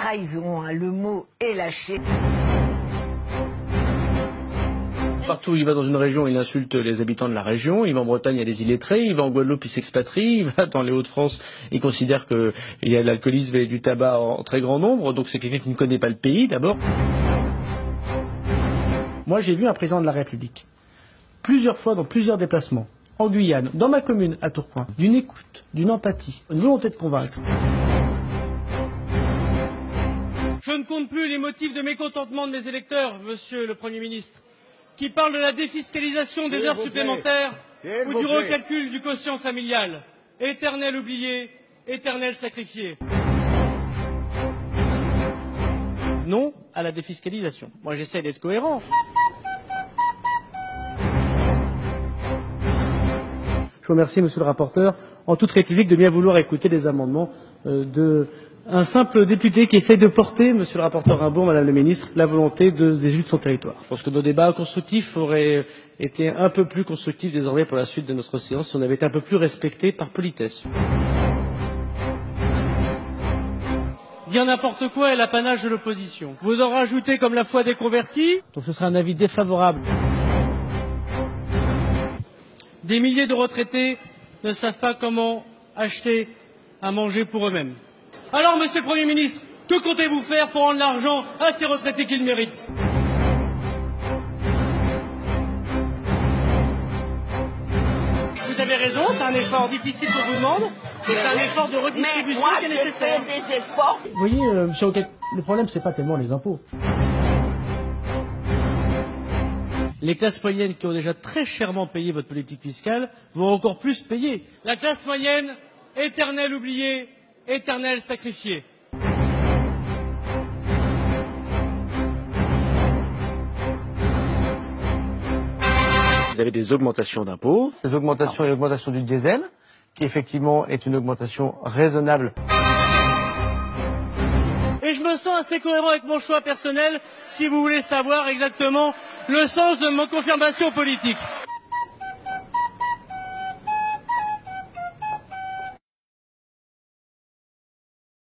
trahison, hein, le mot est lâché. Partout où il va dans une région, il insulte les habitants de la région. Il va en Bretagne, il y a des illettrés. Il va en Guadeloupe, il s'expatrie. Il va dans les Hauts-de-France, il considère qu'il y a de l'alcoolisme et du tabac en très grand nombre. Donc c'est quelqu'un qui ne connaît pas le pays, d'abord. Moi, j'ai vu un président de la République, plusieurs fois dans plusieurs déplacements, en Guyane, dans ma commune, à Tourcoing, d'une écoute, d'une empathie, une volonté de convaincre. Je ne compte plus les motifs de mécontentement de mes électeurs, Monsieur le Premier ministre, qui parlent de la défiscalisation des heures supplémentaires ou du recalcul du quotient familial. Éternel oublié, éternel sacrifié. Non à la défiscalisation. Moi, j'essaie d'être cohérent. Je vous remercie, monsieur le rapporteur, en toute République, de bien vouloir écouter les amendements d'un simple député qui essaye de porter, monsieur le rapporteur Rimbaud, madame la ministre, la volonté des élus de son territoire. Je pense que nos débats constructifs auraient été un peu plus constructifs désormais pour la suite de notre séance si on avait été un peu plus respectés par politesse. Dire n'importe quoi est l'apanage de l'opposition. Vous en rajoutez comme la foi des convertis. Donc ce sera un avis défavorable. Des milliers de retraités ne savent pas comment acheter à manger pour eux-mêmes. Alors, monsieur le Premier ministre, que comptez-vous faire pour rendre l'argent à ces retraités qu'ils méritent? Vous avez raison, c'est un effort difficile que je vous demande, et c'est un effort de redistribution qui est nécessaire. Mais moi, j'ai fait des efforts. Vous voyez, monsieur Roquette, le problème, c'est pas tellement les impôts. Les classes moyennes qui ont déjà très chèrement payé votre politique fiscale vont encore plus payer. La classe moyenne, éternelle oubliée, éternelle sacrifiée. Vous avez des augmentations d'impôts. Ces augmentations et l'augmentation du diesel, qui effectivement est une augmentation raisonnable. Et je me sens assez cohérent avec mon choix personnel, si vous voulez savoir exactement le sens de ma confirmation politique.